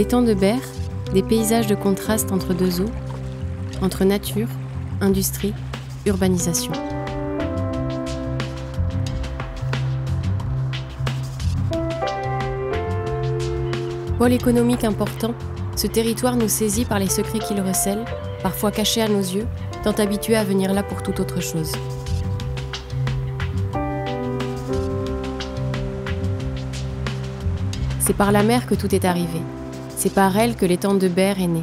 L'étang de Berre, des paysages de contraste entre deux eaux, entre nature, industrie, urbanisation. Pôle économique important, ce territoire nous saisit par les secrets qu'il recèle, parfois cachés à nos yeux, tant habitués à venir là pour toute autre chose. C'est par la mer que tout est arrivé. C'est par elle que l'étang de Berre est né.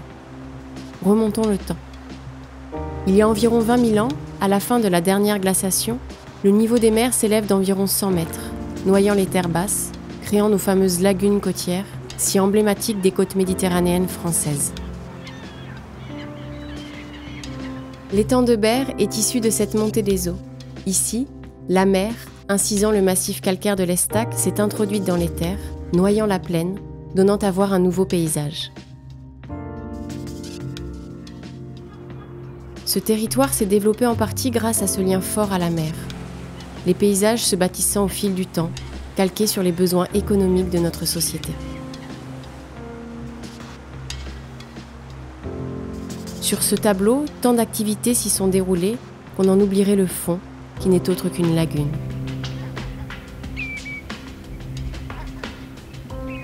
Remontons le temps. Il y a environ 20 000 ans, à la fin de la dernière glaciation, le niveau des mers s'élève d'environ 100 mètres, noyant les terres basses, créant nos fameuses lagunes côtières, si emblématiques des côtes méditerranéennes françaises. L'étang de Berre est issu de cette montée des eaux. Ici, la mer, incisant le massif calcaire de l'Estac, s'est introduite dans les terres, noyant la plaine, donnant à voir un nouveau paysage. Ce territoire s'est développé en partie grâce à ce lien fort à la mer. Les paysages se bâtissant au fil du temps, calqués sur les besoins économiques de notre société. Sur ce tableau, tant d'activités s'y sont déroulées qu'on en oublierait le fond, qui n'est autre qu'une lagune.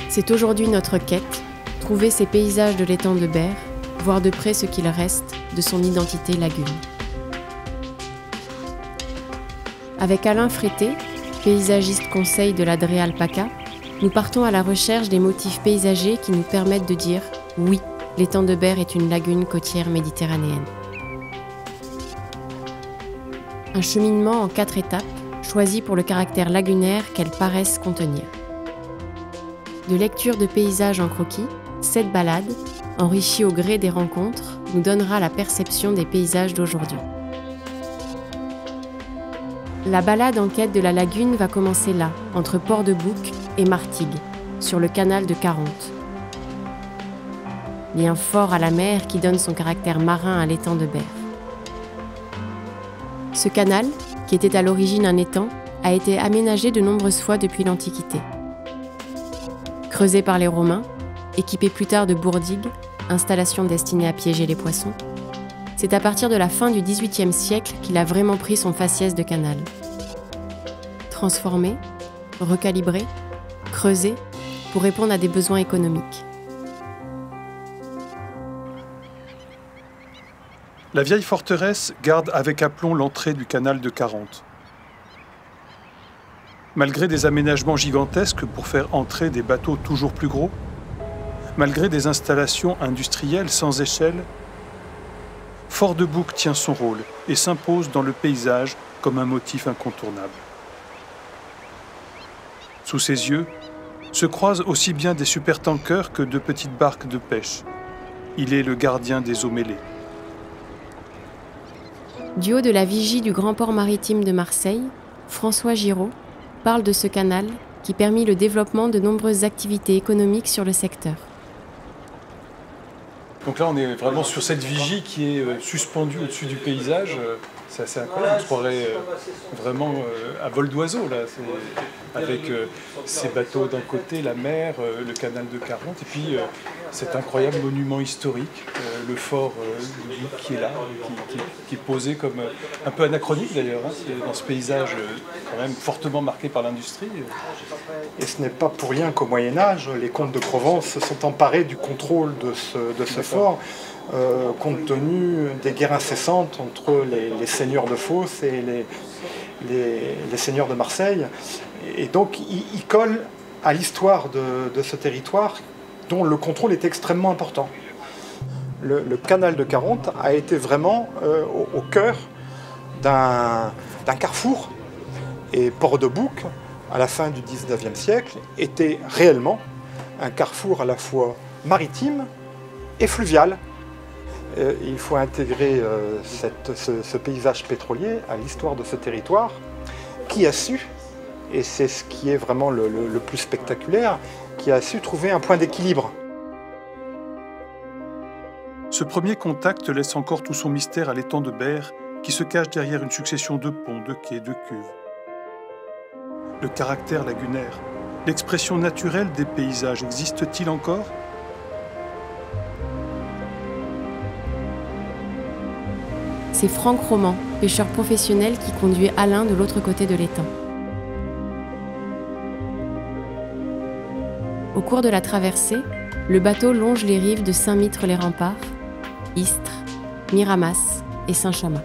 C'est aujourd'hui notre quête, trouver ces paysages de l'étang de Berre, voir de près ce qu'il reste de son identité lagune. Avec Alain Frété, paysagiste conseil de la Drée Alpaca, nous partons à la recherche des motifs paysagers qui nous permettent de dire « Oui, l'étang de Berre est une lagune côtière méditerranéenne ». Un cheminement en 4 étapes, choisi pour le caractère lagunaire qu'elles paraissent contenir. De lecture de paysages en croquis, cette balade, enrichie au gré des rencontres, nous donnera la perception des paysages d'aujourd'hui. La balade en quête de la lagune va commencer là, entre Port-de-Bouc et Martigues, sur le canal de Caronte. Lien fort à la mer qui donne son caractère marin à l'étang de Berre. Ce canal, qui était à l'origine un étang, a été aménagé de nombreuses fois depuis l'Antiquité. Creusé par les Romains, équipé plus tard de bourdigues, installation destinée à piéger les poissons, c'est à partir de la fin du XVIIIe siècle qu'il a vraiment pris son faciès de canal. Transformé, recalibré, creusé, pour répondre à des besoins économiques. La vieille forteresse garde avec aplomb l'entrée du canal de Caronte. Malgré des aménagements gigantesques pour faire entrer des bateaux toujours plus gros, malgré des installations industrielles sans échelle, Port-de-Bouc tient son rôle et s'impose dans le paysage comme un motif incontournable. Sous ses yeux, se croisent aussi bien des supertankers que de petites barques de pêche. Il est le gardien des eaux mêlées. Du haut de la vigie du grand port maritime de Marseille, François Giraud parle de ce canal qui permit le développement de nombreuses activités économiques sur le secteur. Donc là, on est vraiment sur cette vigie qui est suspendue au-dessus du paysage. C'est assez incroyable, on se croirait vraiment à vol d'oiseau, là, avec ces bateaux d'un côté, la mer, le canal de Caronte, et puis cet incroyable monument historique, le fort qui est là, qui est posé comme un peu anachronique d'ailleurs, hein, dans ce paysage quand même fortement marqué par l'industrie. Et ce n'est pas pour rien qu'au Moyen-Âge, les comtes de Provence se sont emparés du contrôle de ce fort, compte tenu des guerres incessantes entre les seigneurs de Fos et les seigneurs de Marseille. Et donc il colle à l'histoire de ce territoire dont le contrôle est extrêmement important. Le canal de Caronte a été vraiment au cœur d'un carrefour, et Port-de-Bouc, à la fin du XIXe siècle, était réellement un carrefour à la fois maritime et fluvial. Il faut intégrer ce paysage pétrolier à l'histoire de ce territoire qui a su, et c'est ce qui est vraiment le plus spectaculaire, qui a su trouver un point d'équilibre. Ce premier contact laisse encore tout son mystère à l'étang de Berre qui se cache derrière une succession de ponts, de quais, de cuves. Le caractère lagunaire, l'expression naturelle des paysages existe-t-il encore ? c'est Franck Roman, pêcheur professionnel qui conduit Alain de l'autre côté de l'étang. Au cours de la traversée, le bateau longe les rives de Saint-Mitre-les-Remparts, Istres, Miramas et Saint-Chamas.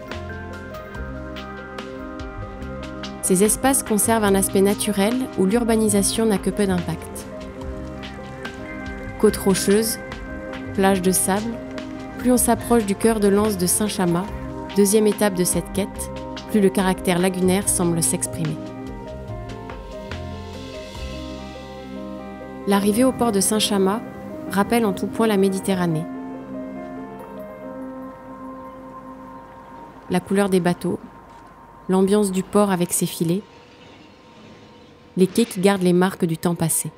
Ces espaces conservent un aspect naturel où l'urbanisation n'a que peu d'impact. Côtes rocheuses, plages de sable, plus on s'approche du cœur de l'anse de Saint-Chamas, deuxième étape de cette quête, plus le caractère lagunaire semble s'exprimer. L'arrivée au port de Saint-Chamas rappelle en tout point la Méditerranée. La couleur des bateaux, l'ambiance du port avec ses filets, les quais qui gardent les marques du temps passé.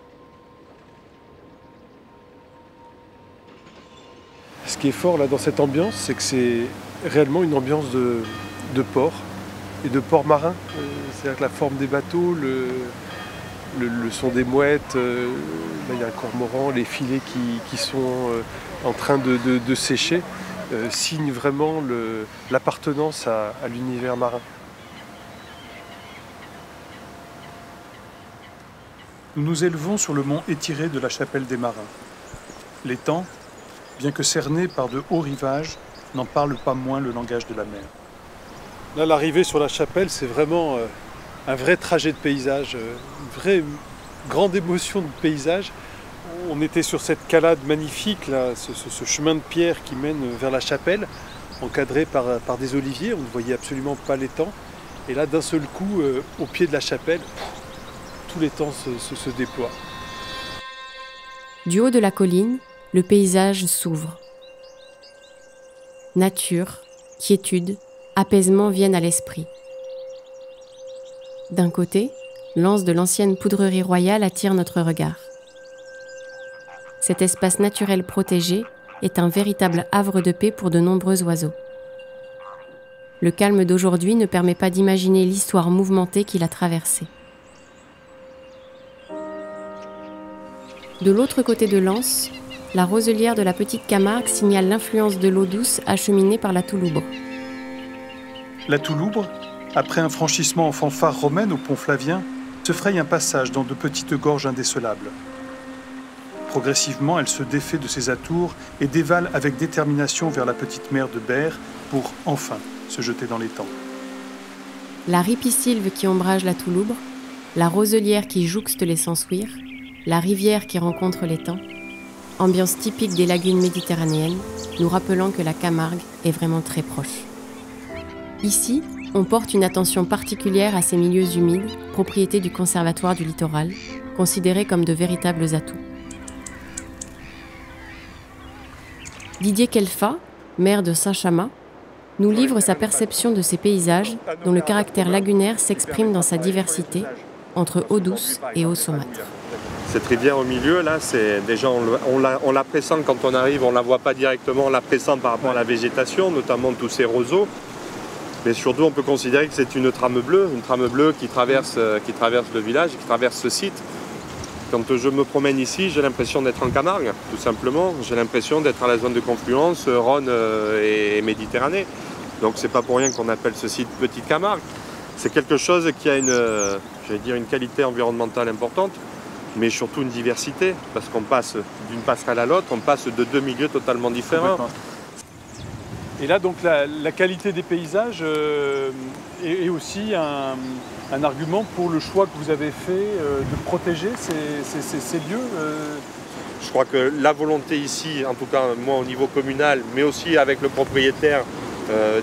Ce qui est fort là dans cette ambiance, c'est que c'est réellement une ambiance de port et de port marin. C'est-à-dire que la forme des bateaux, le son des mouettes, là il y a un cormoran, les filets qui sont en train de sécher, signent vraiment l'appartenance à l'univers marin. Nous nous élevons sur le mont étiré de la chapelle des Marins. L'étang, bien que cerné par de hauts rivages, n'en parle pas moins le langage de la mer. Là, l'arrivée sur la chapelle, c'est vraiment un vrai trajet de paysage, une vraie grande émotion de paysage. On était sur cette calade magnifique, là, ce chemin de pierre qui mène vers la chapelle, encadré par des oliviers. On ne voyait absolument pas l'étang. Et là, d'un seul coup, au pied de la chapelle, tout l'étang se déploie. Du haut de la colline, le paysage s'ouvre. Nature, quiétude, apaisement viennent à l'esprit. D'un côté, l'anse de l'ancienne poudrerie royale attire notre regard. Cet espace naturel protégé est un véritable havre de paix pour de nombreux oiseaux. Le calme d'aujourd'hui ne permet pas d'imaginer l'histoire mouvementée qu'il a traversée. De l'autre côté de l'anse, la roselière de la Petite Camargue signale l'influence de l'eau douce acheminée par la Touloubre. La Touloubre, après un franchissement en fanfare romaine au pont Flavien, se fraye un passage dans de petites gorges indécelables. Progressivement, elle se défait de ses atours et dévale avec détermination vers la petite mer de Berre pour, enfin, se jeter dans l'étang. La ripisylve qui ombrage la Touloubre, la roselière qui jouxte les Sansouires, la rivière qui rencontre l'étang, ambiance typique des lagunes méditerranéennes, nous rappelant que la Camargue est vraiment très proche. Ici, on porte une attention particulière à ces milieux humides, propriété du Conservatoire du littoral, considérés comme de véritables atouts. Didier Kelfa, maire de Saint-Chamas, nous livre sa perception de ces paysages dont le caractère lagunaire s'exprime dans sa diversité, entre eau douce et eau saumâtre. Cette rivière au milieu, là, c'est déjà on la pressent quand on arrive, on ne la voit pas directement, on la pressent par rapport à la végétation, notamment tous ces roseaux. Mais surtout, on peut considérer que c'est une trame bleue qui traverse le village, qui traverse ce site. Quand je me promène ici, j'ai l'impression d'être en Camargue, tout simplement. J'ai l'impression d'être à la zone de confluence Rhône et Méditerranée. Donc c'est pas pour rien qu'on appelle ce site Petite Camargue. C'est quelque chose qui a une qualité environnementale importante, mais surtout une diversité, parce qu'on passe d'une passerelle à l'autre, on passe de deux milieux totalement différents. Et là, donc, la qualité des paysages est aussi un argument pour le choix que vous avez fait de protéger ces lieux. Je crois que la volonté ici, en tout cas moi au niveau communal, mais aussi avec le propriétaire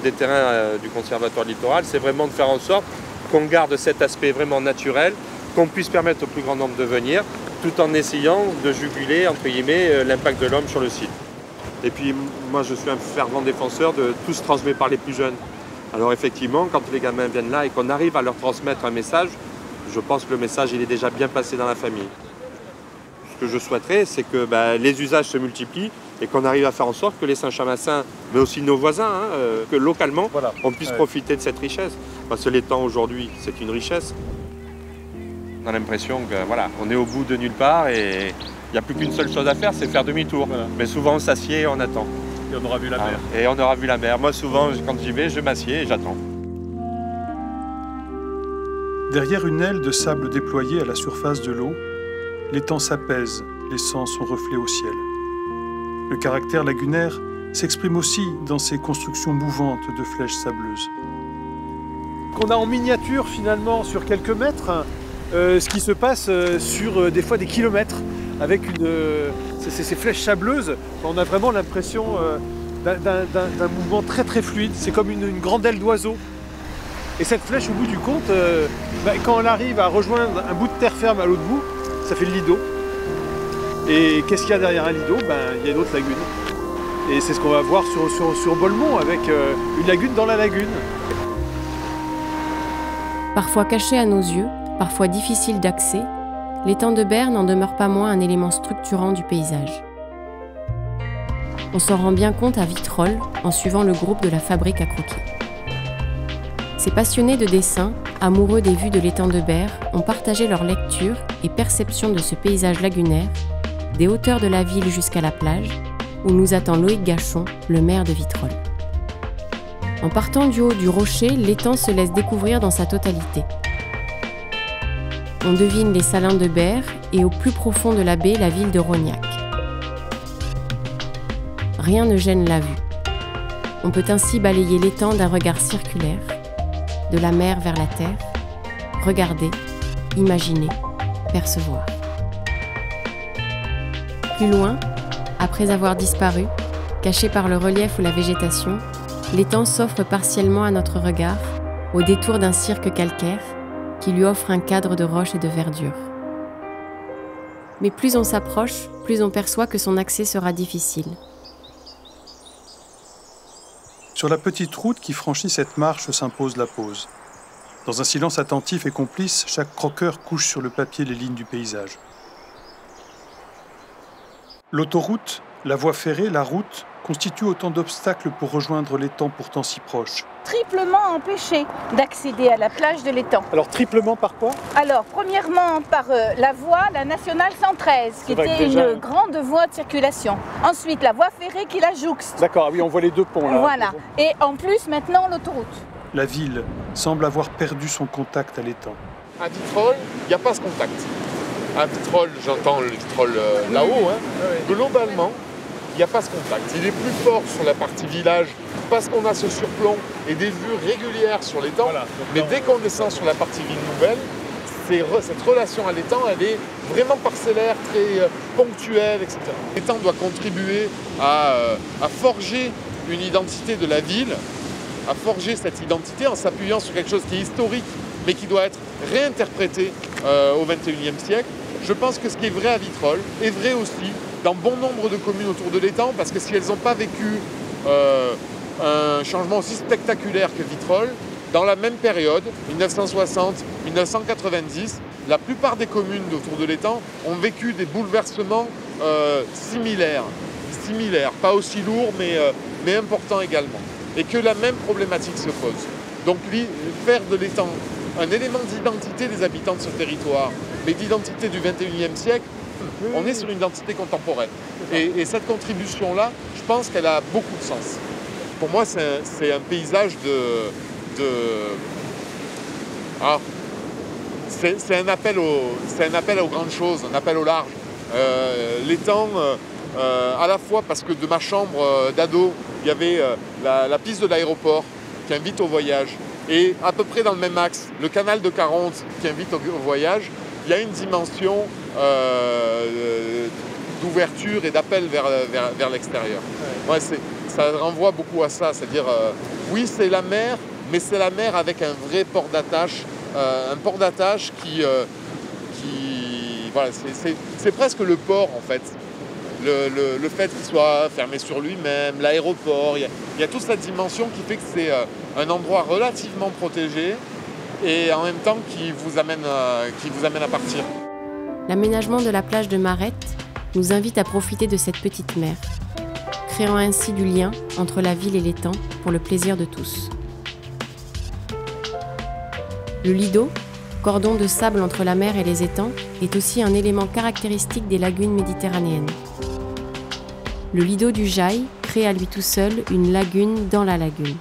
des terrains du Conservatoire littoral, c'est vraiment de faire en sorte qu'on garde cet aspect vraiment naturel, qu'on puisse permettre au plus grand nombre de venir, tout en essayant de juguler, entre guillemets, l'impact de l'homme sur le site. Et puis moi je suis un fervent défenseur de tout se transmet par les plus jeunes. Alors effectivement, quand les gamins viennent là et qu'on arrive à leur transmettre un message, je pense que le message il est déjà bien passé dans la famille. Ce que je souhaiterais, c'est que les usages se multiplient et qu'on arrive à faire en sorte que les Saint-Chamassins, mais aussi nos voisins, que localement, on puisse profiter de cette richesse. Parce que l'étang aujourd'hui, c'est une richesse. On a l'impression que on est au bout de nulle part et il n'y a plus qu'une seule chose à faire, c'est faire demi-tour. Mais souvent on s'assied et on attend. Et on aura vu la mer. Et on aura vu la mer. Moi, souvent, quand j'y vais, je m'assieds et j'attends. Derrière une aile de sable déployée à la surface de l'eau, l'étang s'apaise, laissant son reflet au ciel. Le caractère lagunaire s'exprime aussi dans ses constructions mouvantes de flèches sableuses. Qu'on a en miniature finalement sur quelques mètres, ce qui se passe sur des fois des kilomètres avec ces flèches sableuses. On a vraiment l'impression d'un mouvement très très fluide. C'est comme une grande aile d'oiseau. Et cette flèche, au bout du compte, quand elle arrive à rejoindre un bout de terre ferme à l'autre bout, ça fait le lido. Et qu'est-ce qu'il y a derrière un lido? Il y a une autre lagune. Et c'est ce qu'on va voir sur Bolmont, avec une lagune dans la lagune. Parfois caché à nos yeux, parfois difficile d'accès, l'étang de Berre n'en demeure pas moins un élément structurant du paysage. On s'en rend bien compte à Vitrolles en suivant le groupe de la fabrique à croquis. Ces passionnés de dessin, amoureux des vues de l'étang de Berre, ont partagé leur lecture et perception de ce paysage lagunaire, des hauteurs de la ville jusqu'à la plage, où nous attend Loïc Gachon, le maire de Vitrolles. En partant du haut du rocher, l'étang se laisse découvrir dans sa totalité. On devine les salins de Berre et au plus profond de la baie, la ville de Rognac. Rien ne gêne la vue. On peut ainsi balayer l'étang d'un regard circulaire, de la mer vers la terre, regarder, imaginer, percevoir. Plus loin, après avoir disparu, caché par le relief ou la végétation, l'étang s'offre partiellement à notre regard, au détour d'un cirque calcaire qui lui offre un cadre de roches et de verdure. Mais plus on s'approche, plus on perçoit que son accès sera difficile. Sur la petite route qui franchit cette marche s'impose la pause. Dans un silence attentif et complice, chaque croqueur couche sur le papier les lignes du paysage. L'autoroute, la voie ferrée, la route constituent autant d'obstacles pour rejoindre l'étang pourtant si proche. Triplement empêché d'accéder à la plage de l'étang. Alors triplement par quoi? Alors premièrement par la voie, la nationale 113, qui était une grande voie de circulation. Ensuite la voie ferrée qui la jouxte. D'accord, oui, on voit les deux ponts là. Voilà, et en plus maintenant l'autoroute. La ville semble avoir perdu son contact à l'étang. À Vitrolles, il n'y a pas ce contact. À Vitrolles, j'entends le Vitrolles là-haut, globalement, il n'y a pas ce contact. Il est plus fort sur la partie village parce qu'on a ce surplomb et des vues régulières sur l'étang. Voilà, mais dès qu'on descend sur la partie ville nouvelle, cette relation à l'étang, elle est vraiment parcellaire, très ponctuelle, etc. L'étang doit contribuer à forger une identité de la ville, à forger cette identité en s'appuyant sur quelque chose qui est historique, mais qui doit être réinterprété au XXIe siècle. Je pense que ce qui est vrai à Vitrolles est vrai aussi dans bon nombre de communes autour de l'étang, parce que si elles n'ont pas vécu un changement aussi spectaculaire que Vitrolles, dans la même période, 1960-1990, la plupart des communes autour de l'étang ont vécu des bouleversements similaires, pas aussi lourds, mais importants également. Et que la même problématique se pose. Donc faire de l'étang un élément d'identité des habitants de ce territoire, mais d'identité du XXIe siècle, on est sur une identité contemporaine. Et cette contribution-là, je pense qu'elle a beaucoup de sens. Pour moi, c'est un paysage c'est un appel aux grandes choses, un appel au large. L'étang, à la fois parce que de ma chambre d'ado, il y avait la piste de l'aéroport qui invite au voyage. Et à peu près dans le même axe, le canal de Caronte qui invite au voyage, il y a une dimension d'ouverture et d'appel vers l'extérieur. Ouais, ça renvoie beaucoup à ça, c'est-à-dire, oui, c'est la mer, mais c'est la mer avec un vrai port d'attache, un port d'attache qui voilà, c'est presque le port en fait. Le fait qu'il soit fermé sur lui-même, l'aéroport, il y a toute cette dimension qui fait que c'est un endroit relativement protégé et en même temps qui vous amène à partir. L'aménagement de la plage de Marette nous invite à profiter de cette petite mer, créant ainsi du lien entre la ville et l'étang pour le plaisir de tous. Le lido, cordon de sable entre la mer et les étangs, est aussi un élément caractéristique des lagunes méditerranéennes. Le lido du Jaille crée à lui tout seul une lagune dans la lagune.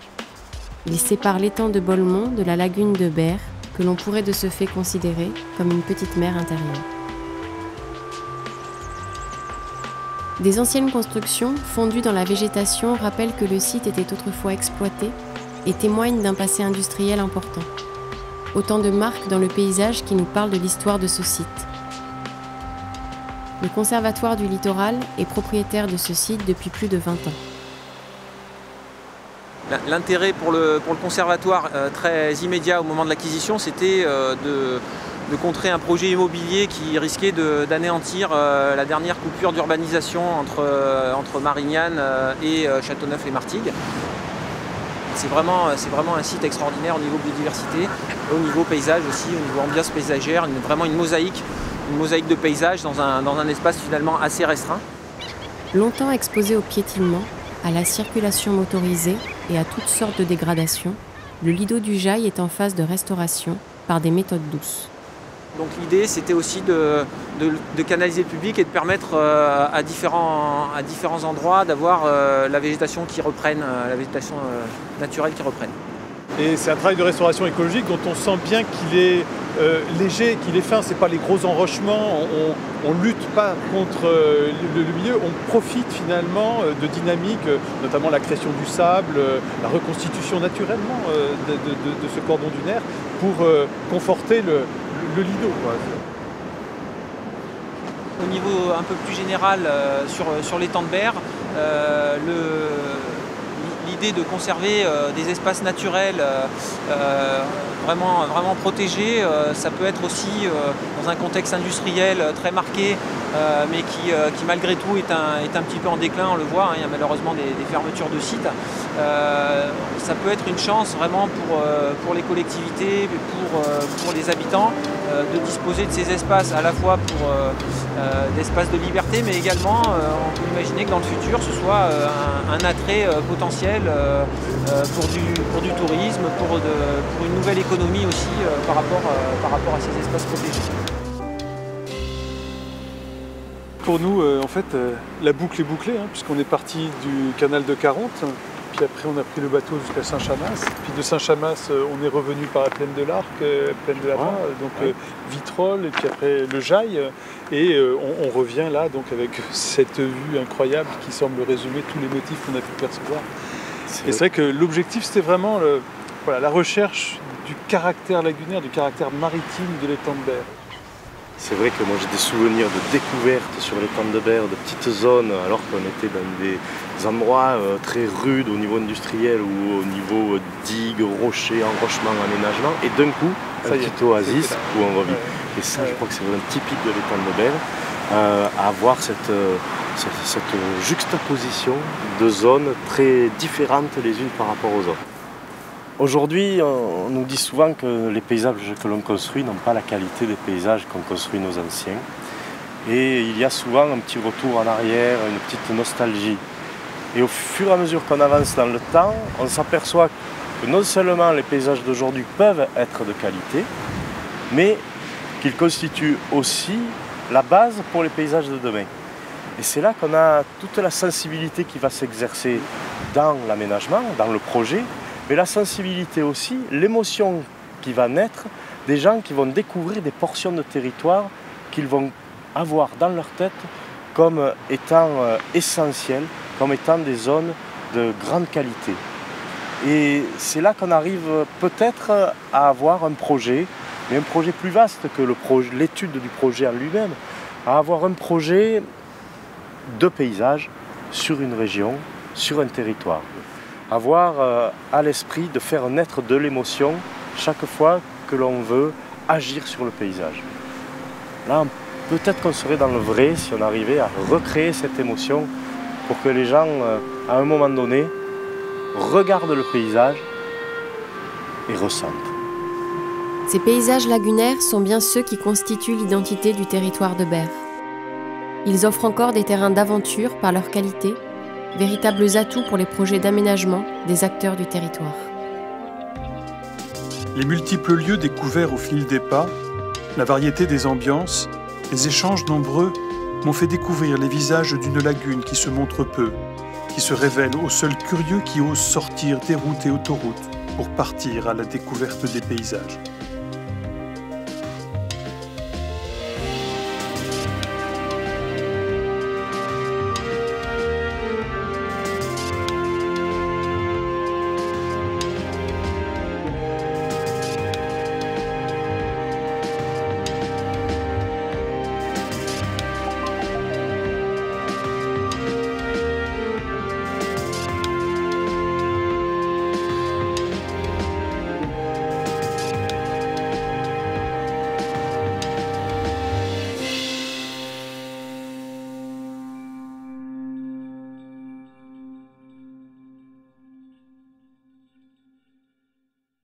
Il sépare l'étang de Bolmont de la lagune de Berre, que l'on pourrait de ce fait considérer comme une petite mer intérieure. Des anciennes constructions fondues dans la végétation rappellent que le site était autrefois exploité et témoignent d'un passé industriel important. Autant de marques dans le paysage qui nous parlent de l'histoire de ce site. Le Conservatoire du Littoral est propriétaire de ce site depuis plus de 20 ans. L'intérêt pour le conservatoire très immédiat au moment de l'acquisition, c'était de contrer un projet immobilier qui risquait d'anéantir la dernière coupure d'urbanisation entre Marignane et Châteauneuf et Martigues. C'est vraiment un site extraordinaire au niveau biodiversité, au niveau paysage aussi, au niveau ambiance paysagère, vraiment une mosaïque de paysages dans un espace finalement assez restreint. Longtemps exposé au piétinement, à la circulation motorisée et à toutes sortes de dégradations, le Lido du Jail est en phase de restauration par des méthodes douces. Donc l'idée, c'était aussi de canaliser le public et de permettre à différents endroits d'avoir la végétation qui reprenne, la végétation naturelle qui reprenne. Et c'est un travail de restauration écologique dont on sent bien qu'il est léger, qu'il est fin. C'est pas les gros enrochements, on lutte pas contre le milieu, on profite finalement de dynamiques, notamment la création du sable, la reconstitution naturellement de ce cordon dunaire pour conforter le lido, quoi. Au niveau un peu plus général sur l'étang de Berre, l'idée de conserver des espaces naturels vraiment protégés, ça peut être aussi dans un contexte industriel très marqué, mais qui malgré tout est un petit peu en déclin, on le voit, hein, il y a malheureusement des fermetures de sites. Ça peut être une chance vraiment pour les collectivités, pour les habitants, de disposer de ces espaces à la fois pour d'espaces de liberté, mais également on peut imaginer que dans le futur ce soit un attrait potentiel pour du tourisme, pour une nouvelle économie aussi par rapport à ces espaces protégés. Pour nous, en fait, la boucle est bouclée, hein, puisqu'on est parti du canal de Caronte, puis après on a pris le bateau jusqu'à Saint-Chamas, puis de Saint-Chamas on est revenu par la plaine de l'Arc, plaine de la Rhin, donc Vitrolles, et puis après le Jail, et on revient là donc avec cette vue incroyable qui semble résumer tous les motifs qu'on a pu percevoir. Et c'est vrai que l'objectif c'était vraiment la recherche du caractère lagunaire, du caractère maritime de l'étang de Berre. C'est vrai que moi j'ai des souvenirs de découvertes sur l'étang de Berre, de petites zones, alors qu'on était dans des endroits très rudes au niveau industriel ou au niveau digues, rochers, enrochements, aménagements, et d'un coup, un petit oasis où on revit. Et ça, je crois que c'est vraiment typique de l'étang de Berre, à avoir cette juxtaposition de zones très différentes les unes par rapport aux autres. Aujourd'hui, on nous dit souvent que les paysages que l'on construit n'ont pas la qualité des paysages qu'ont construits nos anciens. Et il y a souvent un petit retour en arrière, une petite nostalgie. Et au fur et à mesure qu'on avance dans le temps, on s'aperçoit que non seulement les paysages d'aujourd'hui peuvent être de qualité, mais qu'ils constituent aussi la base pour les paysages de demain. Et c'est là qu'on a toute la sensibilité qui va s'exercer dans l'aménagement, dans le projet, mais la sensibilité aussi, l'émotion qui va naître des gens qui vont découvrir des portions de territoire qu'ils vont avoir dans leur tête comme étant essentielles, comme étant des zones de grande qualité. Et c'est là qu'on arrive peut-être à avoir un projet, mais un projet plus vaste que l'étude du projet en lui-même, à avoir un projet de paysage sur une région, sur un territoire. Avoir à l'esprit de faire naître de l'émotion chaque fois que l'on veut agir sur le paysage. Là, peut-être qu'on serait dans le vrai si on arrivait à recréer cette émotion pour que les gens, à un moment donné, regardent le paysage et ressentent. Ces paysages lagunaires sont bien ceux qui constituent l'identité du territoire de Berre. Ils offrent encore des terrains d'aventure par leur qualité, véritables atouts pour les projets d'aménagement des acteurs du territoire. Les multiples lieux découverts au fil des pas, la variété des ambiances, les échanges nombreux m'ont fait découvrir les visages d'une lagune qui se montre peu, qui se révèle aux seuls curieux qui osent sortir des routes et autoroutes pour partir à la découverte des paysages.